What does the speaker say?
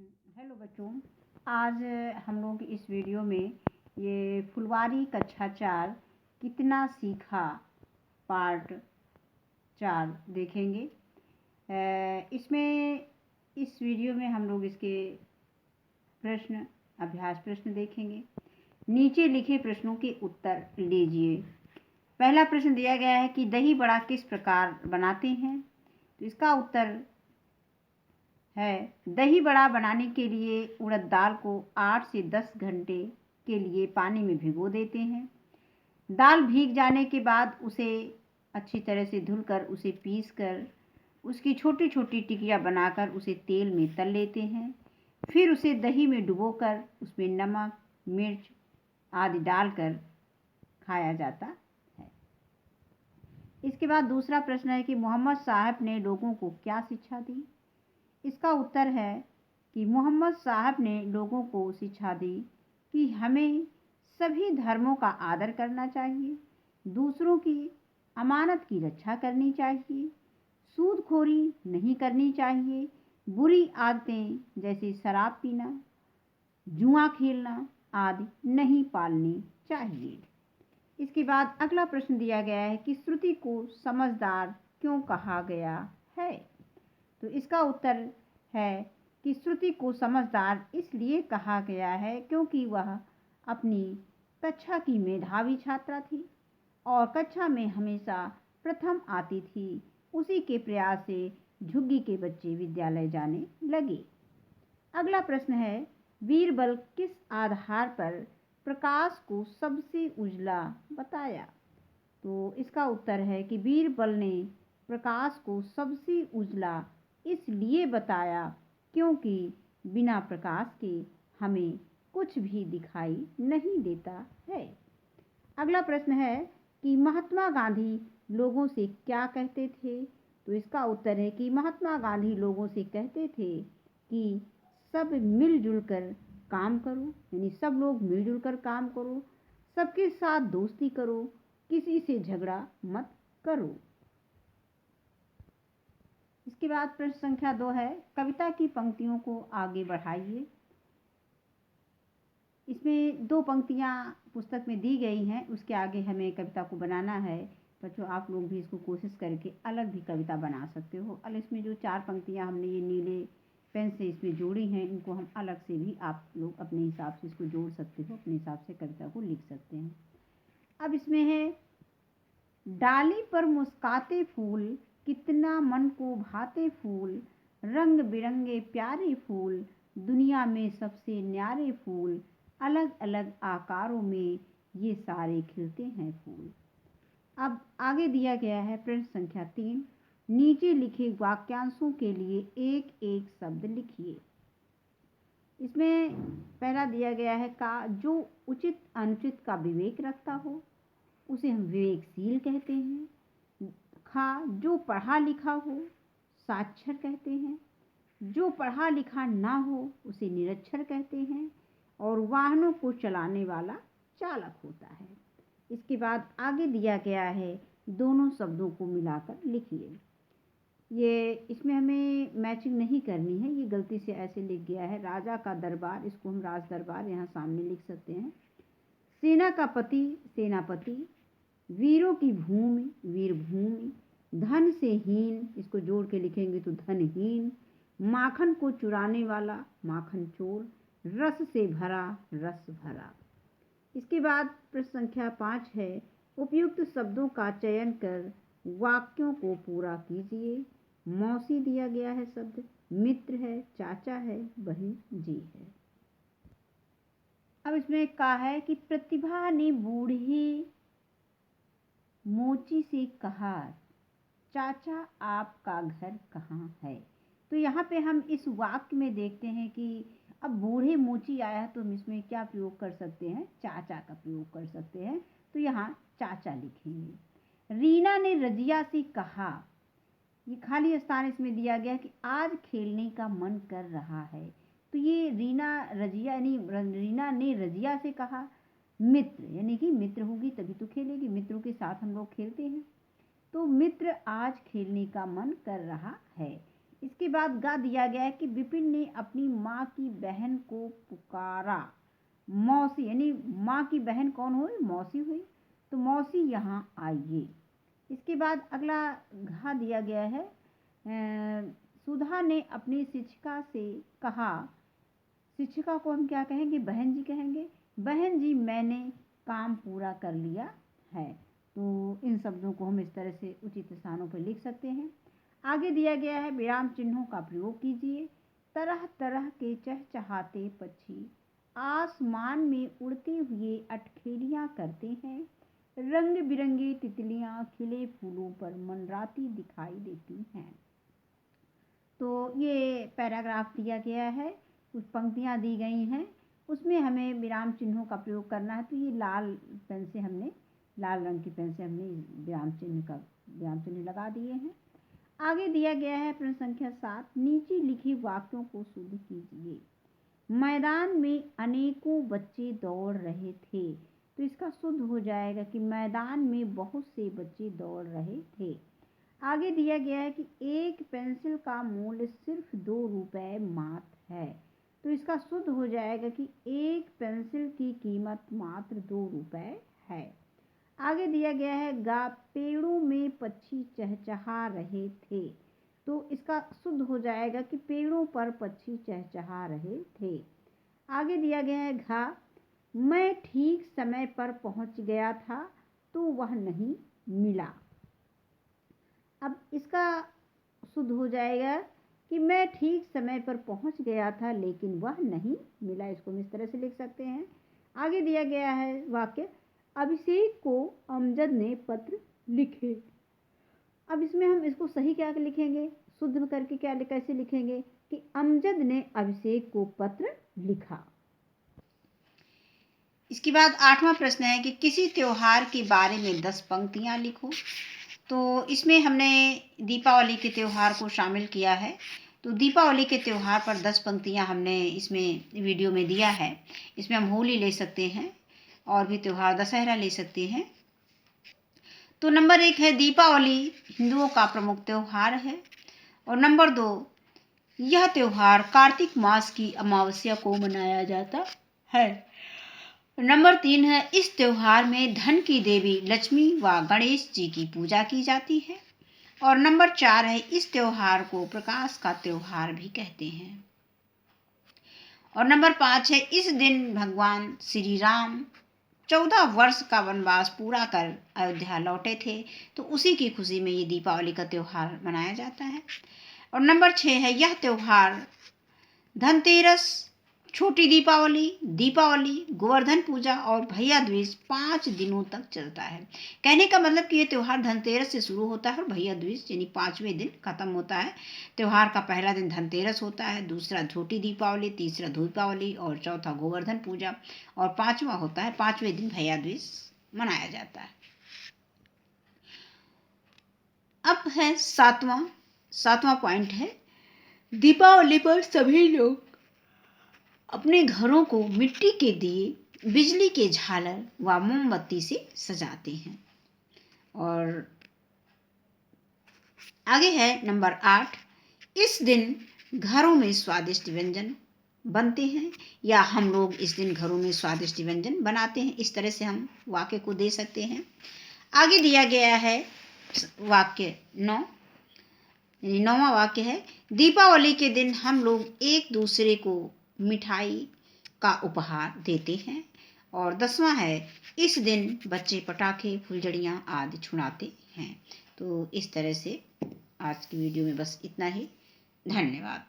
Hello बच्चों। आज हम लोग इस वीडियो में ये फुलवारी कक्षा 4 कितना सीखा पार्ट 4 देखेंगे। इसमें इस वीडियो में हम लोग इसके प्रश्न अभ्यास प्रश्न देखेंगे। नीचे लिखे प्रश्नों के उत्तर लीजिए। पहला प्रश्न दिया गया है कि दही बड़ा किस प्रकार बनाते हैं। तो इसका उत्तर है, दही बड़ा बनाने के लिए उड़द दाल को 8 से 10 घंटे के लिए पानी में भिगो देते हैं। दाल भीग जाने के बाद उसे अच्छी तरह से धुलकर उसे पीसकर उसकी छोटी छोटी टिकियाँ बनाकर उसे तेल में तल लेते हैं। फिर उसे दही में डुबोकर उसमें नमक, मिर्च आदि डालकर खाया जाता है। इसके बाद दूसरा प्रश्न है कि मोहम्मद साहब ने लोगों को क्या शिक्षा दी। इसका उत्तर है कि मोहम्मद साहब ने लोगों को शिक्षा दी कि हमें सभी धर्मों का आदर करना चाहिए, दूसरों की अमानत की रक्षा करनी चाहिए, सूदखोरी नहीं करनी चाहिए, बुरी आदतें जैसे शराब पीना, जुआ खेलना आदि नहीं पालनी चाहिए। इसके बाद अगला प्रश्न दिया गया है कि श्रुति को समझदार क्यों कहा गया है। तो इसका उत्तर है कि श्रुति को समझदार इसलिए कहा गया है क्योंकि वह अपनी कक्षा की मेधावी छात्रा थी और कक्षा में हमेशा प्रथम आती थी। उसी के प्रयास से झुग्गी के बच्चे विद्यालय जाने लगे। अगला प्रश्न है, बीरबल किस आधार पर प्रकाश को सबसे उजला बताया। तो इसका उत्तर है कि बीरबल ने प्रकाश को सबसे उजला इसलिए बताया क्योंकि बिना प्रकाश के हमें कुछ भी दिखाई नहीं देता है। अगला प्रश्न है कि महात्मा गांधी लोगों से क्या कहते थे। तो इसका उत्तर है कि महात्मा गांधी लोगों से कहते थे कि सब मिलजुल कर काम करो, यानी सब लोग मिलजुल कर काम करो, सबके साथ दोस्ती करो, किसी से झगड़ा मत करो। इसके बाद प्रश्न संख्या 2 है, कविता की पंक्तियों को आगे बढ़ाइए। इसमें 2 पंक्तियां पुस्तक में दी गई हैं, उसके आगे हमें कविता को बनाना है। बच्चों, आप लोग भी इसको कोशिश करके अलग भी कविता बना सकते हो। अलग इसमें जो 4 पंक्तियां हमने ये नीले पेन से इसमें जोड़ी हैं, इनको हम अलग से भी आप लोग अपने हिसाब से इसको जोड़ सकते हो, अपने हिसाब से कविता को लिख सकते हैं। अब इसमें है, डाली पर मुस्काते फूल कितना मन को भाते फूल, रंग बिरंगे प्यारे फूल, दुनिया में सबसे न्यारे फूल, अलग अलग आकारों में ये सारे खिलते हैं फूल। अब आगे दिया गया है प्रश्न संख्या 3, नीचे लिखे वाक्यांशों के लिए एक एक शब्द लिखिए। इसमें पहला दिया गया है का, जो उचित अनुचित का विवेक रखता हो उसे हम विवेकशील कहते हैं। खा, जो पढ़ा लिखा हो साक्षर कहते हैं। जो पढ़ा लिखा ना हो उसे निरक्षर कहते हैं। और वाहनों को चलाने वाला चालक होता है। इसके बाद आगे दिया गया है, दोनों शब्दों को मिलाकर लिखिए। ये इसमें हमें मैचिंग नहीं करनी है, ये गलती से ऐसे लिख गया है, राजा का दरबार, इसको हम राज दरबार यहाँ सामने लिख सकते हैं। सेना का पति सेनापति, वीरों की भूमि वीर भूमि, धन से हीन, इसको जोड़ के लिखेंगे तो धनहीन, माखन को चुराने वाला माखन चोर, रस से भरा रस भरा। इसके बाद प्रश्न संख्या 5 है, उपयुक्त शब्दों का चयन कर वाक्यों को पूरा कीजिए। मौसी दिया गया है शब्द, मित्र है, चाचा है, बहन जी है। अब इसमें कहा है कि प्रतिभा ने बूढ़े मोची से कहा, चाचा आपका घर कहाँ है। तो यहाँ पे हम इस वाक्य में देखते हैं कि अब बूढ़े मोची आया तो हम इसमें क्या प्रयोग कर सकते हैं, चाचा का प्रयोग कर सकते हैं। तो यहाँ चाचा लिखेंगे। रीना ने रजिया से कहा, ये खाली स्थान इसमें दिया गया कि आज खेलने का मन कर रहा है। तो ये रीना ने रजिया से कहा, मित्र यानी कि मित्र होगी तभी तो खेलेगी, मित्रों के साथ हम लोग खेलते हैं। तो मित्र आज खेलने का मन कर रहा है। इसके बाद गा दिया गया है कि विपिन ने अपनी माँ की बहन को पुकारा। मौसी यानी माँ की बहन कौन हुई? मौसी हुई। तो मौसी यहाँ आइए। इसके बाद अगला घा दिया गया है, सुधा ने अपनी शिक्षिका से कहा। शिक्षिका को हम क्या कहेंगे? बहन जी कहेंगे। बहन जी मैंने काम पूरा कर लिया है। तो इन शब्दों को हम इस तरह से उचित स्थानों पर लिख सकते हैं। आगे दिया गया है विराम चिन्हों का प्रयोग कीजिए। तरह तरह के चहचहाते पक्षी आसमान में उड़ते हुए अटखेलियां करते हैं। रंग बिरंगी तितलियां खिले फूलों पर मंडराती दिखाई देती हैं। तो ये पैराग्राफ दिया गया है, कुछ पंक्तियां दी गई हैं, उसमें हमें विराम चिन्हों का प्रयोग करना है। तो ये लाल रंग की पेन से हमने विराम चिन्ह लगा दिए हैं। आगे दिया गया है प्रश्न संख्या 7, नीचे लिखे वाक्यों को शुद्ध कीजिए। मैदान में अनेकों बच्चे दौड़ रहे थे। तो इसका शुद्ध हो जाएगा कि मैदान में बहुत से बच्चे दौड़ रहे थे। आगे दिया गया है कि एक पेंसिल का मूल्य सिर्फ 2 रुपए मात्र है। तो इसका शुद्ध हो जाएगा कि एक पेंसिल की कीमत मात्र 2 रुपए है। आगे दिया गया है पेड़ों में पक्षी चहचहा रहे थे। तो इसका शुद्ध हो जाएगा कि पेड़ों पर पक्षी चहचहा रहे थे। आगे दिया गया है मैं ठीक समय पर पहुंच गया था तो वह नहीं मिला। अब इसका शुद्ध हो जाएगा कि मैं ठीक समय पर पहुंच गया था लेकिन वह नहीं मिला। इसको हम इस तरह से लिख सकते हैं। आगे दिया गया है वाक्य, अभिषेक को अमजद ने पत्र लिखे। अब इसमें हम इसको सही क्या लिखेंगे? शुद्ध करके कैसे लिखेंगे कि अमजद ने अभिषेक को पत्र लिखा। इसके बाद 8वां प्रश्न है कि किसी त्योहार के बारे में 10 पंक्तियां लिखो। तो इसमें हमने दीपावली के त्यौहार को शामिल किया है। तो दीपावली के त्यौहार पर 10 पंक्तियां हमने इसमें वीडियो में दिया है। इसमें हम होली ले सकते हैं और भी त्यौहार दशहरा ले सकते हैं। तो नंबर 1 है दीपावली हिंदुओं का प्रमुख त्यौहार है। और नंबर 2, यह त्यौहार कार्तिक मास की अमावस्या को मनाया जाता है। नंबर 3 है इस त्यौहार में धन की देवी लक्ष्मी व गणेश जी की पूजा की जाती है। और नंबर 4 है इस त्यौहार को प्रकाश का त्यौहार भी कहते हैं। और नंबर 5 है इस दिन भगवान श्री राम 14 वर्ष का वनवास पूरा कर अयोध्या लौटे थे। तो उसी की खुशी में ये दीपावली का त्यौहार मनाया जाता है। और नंबर 6 है यह त्यौहार धनतेरस, छोटी दीपावली, गोवर्धन पूजा और भैया दूज 5 दिनों तक चलता है। कहने का मतलब कि ये त्यौहार धनतेरस से शुरू होता है और भैया दूज यानी 5वें दिन खत्म होता है। त्यौहार का पहला दिन धनतेरस होता है, दूसरा छोटी दीपावली, तीसरा दीपावली और चौथा गोवर्धन पूजा और 5वां होता है 5वें दिन भैया दूज मनाया जाता है। अब है 7वां पॉइंट है, दीपावली पर सभी लोग अपने घरों को मिट्टी के दिए, बिजली के झालर व मोमबत्ती से सजाते हैं। और आगे है नंबर 8, इस दिन घरों में स्वादिष्ट व्यंजन बनते हैं या हम लोग इस दिन घरों में स्वादिष्ट व्यंजन बनाते हैं। इस तरह से हम वाक्य को दे सकते हैं। आगे दिया गया है वाक्य 9वां वाक्य है, दीपावली के दिन हम लोग एक दूसरे को मिठाई का उपहार देते हैं। और 10वां है इस दिन बच्चे पटाखे, फुलझड़ियाँ आदि छुड़ाते हैं। तो इस तरह से आज की वीडियो में बस इतना ही। धन्यवाद।